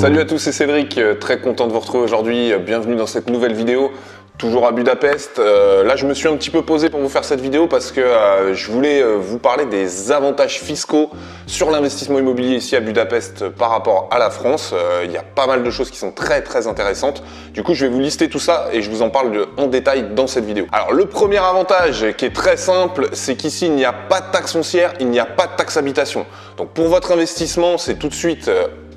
Salut à tous, c'est Cédric, très content de vous retrouver aujourd'hui, bienvenue dans cette nouvelle vidéo, toujours à Budapest. Là je me suis un petit peu posé pour vous faire cette vidéo parce que je voulais vous parler des avantages fiscaux sur l'investissement immobilier ici à Budapest par rapport à la France. Il y a pas mal de choses qui sont très intéressantes, du coup je vais vous lister tout ça et je vous en parle en détail dans cette vidéo. Alors le premier avantage qui est très simple, c'est qu'ici il n'y a pas de taxe foncière, il n'y a pas de taxe habitation. Donc pour votre investissement, c'est tout de suite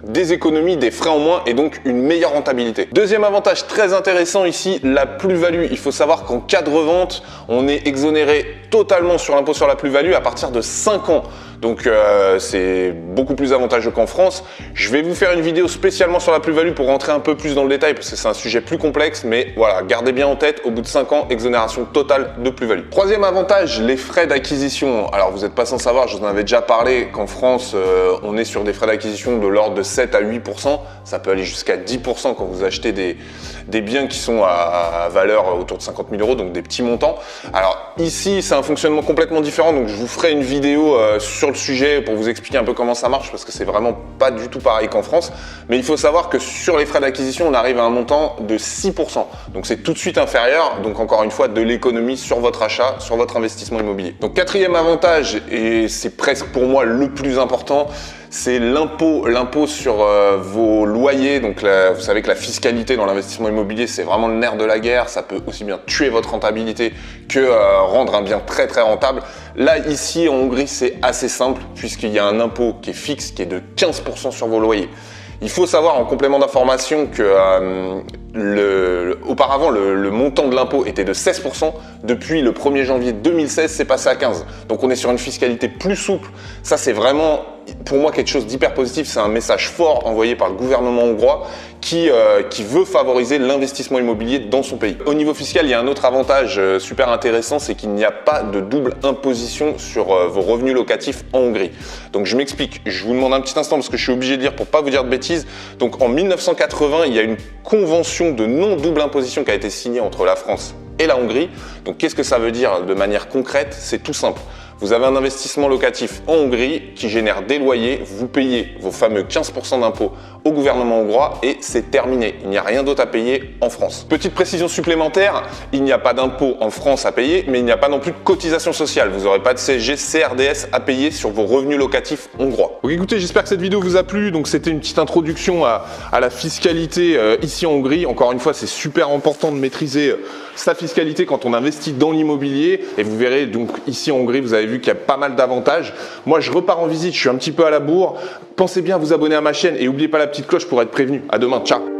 des économies, des frais en moins et donc une meilleure rentabilité. Deuxième avantage très intéressant ici, la plus-value. Il faut savoir qu'en cas de revente, on est exonéré totalement sur l'impôt sur la plus-value à partir de 5 ans. Donc c'est beaucoup plus avantageux qu'en France. Je vais vous faire une vidéo spécialement sur la plus-value pour rentrer un peu plus dans le détail parce que c'est un sujet plus complexe, mais voilà, gardez bien en tête, au bout de 5 ans, exonération totale de plus-value. Troisième avantage, les frais d'acquisition. Alors vous n'êtes pas sans savoir, je vous en avais déjà parlé, qu'en France, on est sur des frais d'acquisition de l'ordre de 7 à 8%. Ça peut aller jusqu'à 10% quand vous achetez des biens qui sont à valeur autour de 50 000 euros, donc des petits montants. Alors ici, c'est un fonctionnement complètement différent, donc je vous ferai une vidéo sur le sujet pour vous expliquer un peu comment ça marche parce que c'est vraiment pas du tout pareil qu'en France. Mais il faut savoir que sur les frais d'acquisition, on arrive à un montant de 6%. Donc c'est tout de suite inférieur. Donc encore une fois, de l'économie sur votre achat, sur votre investissement immobilier. Donc quatrième avantage, et c'est presque pour moi le plus important, c'est l'impôt sur vos loyers. Donc vous savez que la fiscalité dans l'investissement immobilier, c'est vraiment le nerf de la guerre. Ça peut aussi bien tuer votre rentabilité que rendre un bien très rentable. Là, ici, en Hongrie, c'est assez simple puisqu'il y a un impôt qui est fixe, qui est de 15% sur vos loyers. Il faut savoir en complément d'information que auparavant, le montant de l'impôt était de 16%. Depuis le 1er janvier 2016, c'est passé à 15%. Donc on est sur une fiscalité plus souple. Ça, c'est vraiment pour moi quelque chose d'hyper positif. C'est un message fort envoyé par le gouvernement hongrois qui veut favoriser l'investissement immobilier dans son pays. Au niveau fiscal, il y a un autre avantage super intéressant, c'est qu'il n'y a pas de double imposition sur vos revenus locatifs en Hongrie. Donc je m'explique, je vous demande un petit instant parce que je suis obligé de dire pour pas vous dire de bêtises. Donc en 1980, il y a une convention de non-double imposition qui a été signée entre la France et la Hongrie. Donc qu'est-ce que ça veut dire de manière concrète? C'est tout simple. Vous avez un investissement locatif en Hongrie qui génère des loyers, vous payez vos fameux 15% d'impôts au gouvernement hongrois et c'est terminé. Il n'y a rien d'autre à payer en France. Petite précision supplémentaire, il n'y a pas d'impôt en France à payer, mais il n'y a pas non plus de cotisation sociale. Vous n'aurez pas de CSG, CRDS à payer sur vos revenus locatifs hongrois. Donc écoutez, j'espère que cette vidéo vous a plu. Donc c'était une petite introduction à la fiscalité ici en Hongrie. Encore une fois, c'est super important de maîtriser sa fiscalité quand on investit dans l'immobilier. Et vous verrez donc ici en Hongrie, vous avez vu qu'il y a pas mal d'avantages. Moi, je repars en visite, je suis un petit peu à la bourre. Pensez bien à vous abonner à ma chaîne et n'oubliez pas la petite cloche pour être prévenu. À demain, ciao!